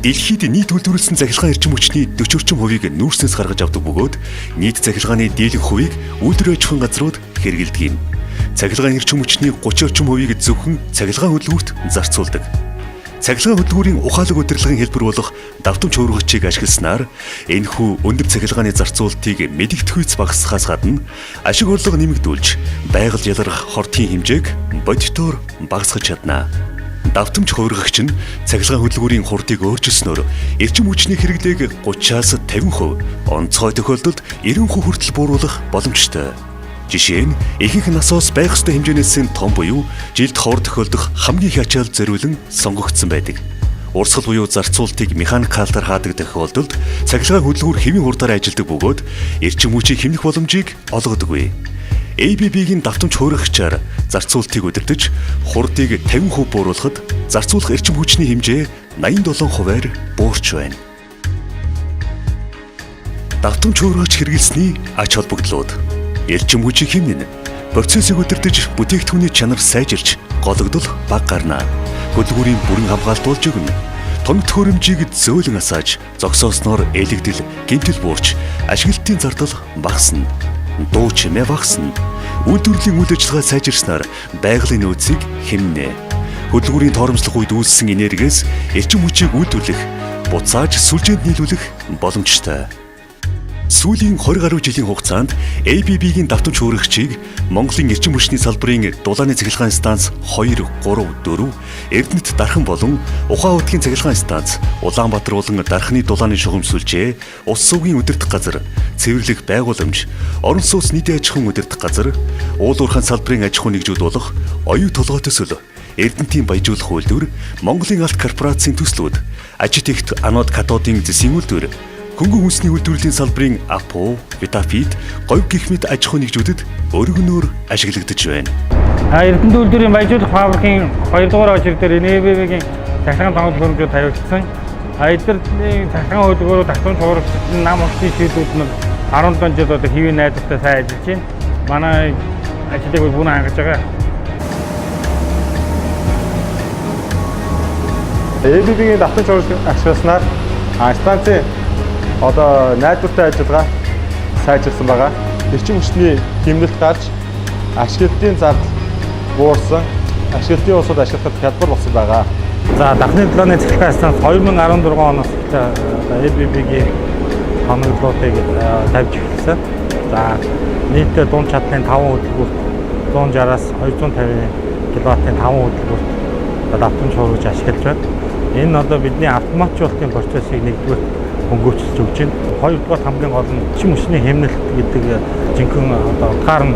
Дэлхийд нийт үйлдвэрлэсэн цахилгаан эрчим хүчний 40 орчим хувийг нүүрснээс гаргаж авдаг бөгөөд нийт цахилгааны дийлэнх хувийг үйлдвэр аж ахуйн газрууд хэрэгэлдэг юм. Цахилгаан эрчим хүчний 30 орчим хувийг зөвхөн цахилгаан хөдөлгүүрт зарцуулдаг. Цахилгаан хөдөлгүүрийн ухаалаг удирдлагын хэлбэр болох давтамж хуургагчийг ашигласнаар энэхүү өндөр цахилгааны зарцуулалтыг мэдэгдэхүйц багасгахаас гадна ашиг орлого нэмэгдүүлж байгаль ялгарх хортын хэмжээг бодитоор багасгах чадна. Давтамж хуургагч нь цахилгаан хөдөлгүүрийн хурдыг өөрчилснөөр эрчим хүчний хэрэглээг 30-аас 50%, онцгой тохиолдолд 90% хүртэл бууруулах боломжтой. Жишээ нь ихэнх насоос байх ёстой хэмжээнээс том буюу жилд ховор тохиолдох хамгийн их ачаал зориулан сонгогдсон байдаг. Урсгал буюу зарцуултыг механик хаалтаар хаадаг тохиолдолд цахилгаан хөдөлгүүр хэвийн хурдаар ажилладаг бөгөөд эрчим хүчийг хэмнэх боломжийг олгодоггүй. ABB-гийн давтамж хуургагчаар зарцуултыг удирдах, хурдыг 50% бууруулахад зарцуулах эрчим хүчний хэмжээ 87%-аар буурч байна. Давтамж хуургагч хэрэглэсний ач холбогдлууд. Эрчим хүчийг хэмнэн процессыг удирдах бүтээгдэхүүний чанар сайжирч гологдол баг гарна. Хөдөлгүүрийн бүрэн хамгаалалт болж өгнө. Тоног төхөөрөмжийг зөөлөн асааж, зогсоосноор элэгдэл, гэмтэл буурч, ашиглалтын зардал багасна. Дуу чимээ багасна. Үйлдвэрлэлийн үйл ажиллагаа сайжирснаар байгалийн нөөцийг хэмнэ. Хөдөлгүүрийн торомжлох үед үүссэн энергиээс эрчим хүчийг үйлдвэрлэх, буцааж сүлжээнд нийлүүлэх боломжтой. Сүүлийн 20 гаруй жилийн хугацаанд ABB-гийн давтамж хуургагчийг Монголын эрчим хүчний салбарын дулааны цахилгаан станц 2, 3, 4, Эрдэнэт дархан болон Ухаан утгийн цахилгаан станц, Улаанбаатар болон Дарханы дулааны шугам сүлжээ, ус сувгийн удирдах газар, цэвэрлэх байгууламж, орон сууц нийтийн аж ахуйн удирдах газар, уул уурхайн салбарын аж ахуйн нэгжүүд болох оюу толгой төсөл, Эрдэнэтийн баяжуулах үйлдвэр, Монголын алт корпорацийн төслүүд, ажитэгт анод катодын зэсийн үйлдвэр, хөнгөн хүнсний үйлдвэрлэлийн салбарын АПО, Витафид, говь гэх мэт аж ахуйн нэгжүүдэд өргөнөөр ашиглагдаж байна. Эрдэнэт үйлдвэрийн баяжуулах фабрикийн 2 дугаар очир дээр ABB-гийн цахилгаан тоонол хөрөмжүүд тавигдсан. Эдгээрийн цахилгаан хөдөлгөөрөөр давтамж хуургагчдын нам усны шийдвүүд нь 17 жил одоо хэвийн найдвартай сайн ажиллаж байна. Манай ажлыг бүр хангаж байгаа. ABB-гийн давтамж хуургагч ашигласнаар станцын одоо найдвартай ажиллагаа сайжирсан байгаа. Эрчим хүчний хэмнэлт гарч ашиглалтын зардал буурсан, ашиглалтын усууд ашиглахад хялбар болсон байгаа. За Дарханы дулааны цахилгаан станц 2016 оноос ABB-гийн тоноглолтыг тавьж эхэлсэн. За нийтдээ дунд чадлын 5 хөдөлгүүрт 160-аас 250 кВт-ийн 5 хөдөлгүүрт давтамж хуургаж ашиглаж байна. Энэ одоо бидний автоматжуулалтын процессыг нэгдүгээр хөнгөвчлж өгч байна. Хоёрдугаар хамгийн гол нь эрчим хүчний хэмнэлт гэдэг жинхэнэ одоо утгаар нь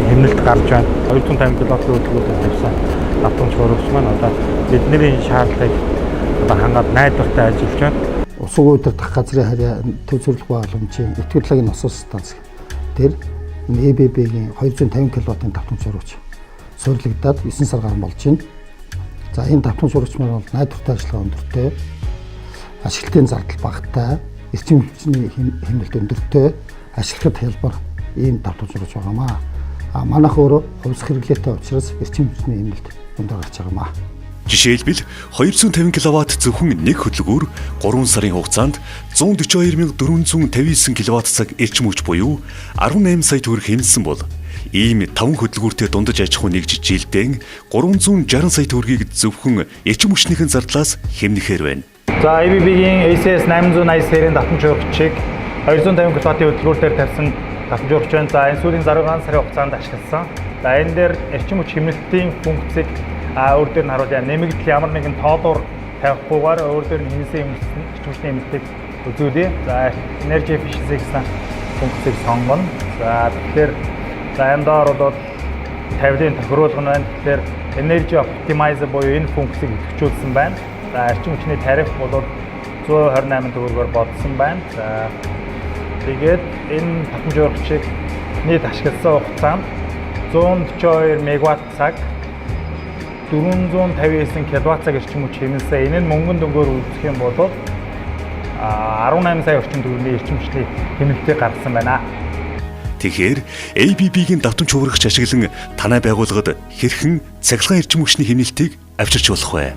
хэмнэлт гарч байна. 250 кВт хөдөлгүүрээр тавьсан давтамж хуургагч маань одоо бидний шаардлагыг одоо хангаад найдвартай ажиллаж байна. Усыг удирдах газрын харьяа төв зөвлөх байгууламжийн Итгэвэрлагийн насос станц дээр ABB-гийн 250 кВт-ийн давтамж хуургагч суурилагдаад 9 сар гарсан болж байна. За энэ давтамж хуургагч маань бол найдвартай ажиллагаа өндөртэй, ашиглалтын зардал багатай, эрчим хүчний хэмнэлт өндөртэй, ашиглахад хялбар ийм давтамж хуургагч байгаамаа. Манайх өөрөө хувьс хэрэглээтэй учраас эрчим хүчний хэмнэлт өндөр гарч байгаамаа. Жишээлбэл 250 кВт зөвхөн нэг хөдөлгүүр 3 сарын хугацаанд 142,459 кВт-цаг эрчим хүч буюу 18 сая төгрөг хэмнэсэн бол ийм 5 хөдөлгүүртэй дундаж аж ахуй нэгж жилдээ 360 сая төгрөгийг зөвхөн эрчим хүчнийхэн зардлаас хэмнэхээр байна. За ABB-гийн ACS 880 серийн давтамж хуургагчийг 250 кВт-ийн хөдөлгүүрээр тавьсан давтамж хуургагч байна. За энэ сүүлийн 6 сарын хугацаанд ашигласан. За энэ дээр эрчим хүч хэмнэлтийн функцийг өөр дээр нь харуулъя. Нэмэгдэл ямар нэгэн тоолуур тавихгүйгээр өөр дээр нь хэмнэсэн эрчим хүчний хэмнэлтийг үзүүлье. За energy efficiency гэсэн функцийг сонгоно. За тэгэхээр энэ доор бол тавилын тохируулга нь байна. Тэгэхээр energy optimizer буюу энэ функцийг идэвхжүүлсэн байна. За эрчим хүчний тариф бол 128 төгрөгөөр бодсон байна. За тэгээд энэ давтамж хуургагчийг нийт ашигласан хугацаанд 142 мегаватт цаг 459 кВт-цаг эрчим хүч хэмнэсэн. Энэ нь мөнгөн дөнгөөр үзэх юм бол 18 сая орчим төгрөгийн эрчим хүчний хэмнэлтийг гаргасан байна. Тэгэхээр ABB-гийн давтамж хуургагч ашиглан танай байгууллагад хэрхэн цахилгаан эрчим хүчний хэмнэлтийг авчирч болох вэ?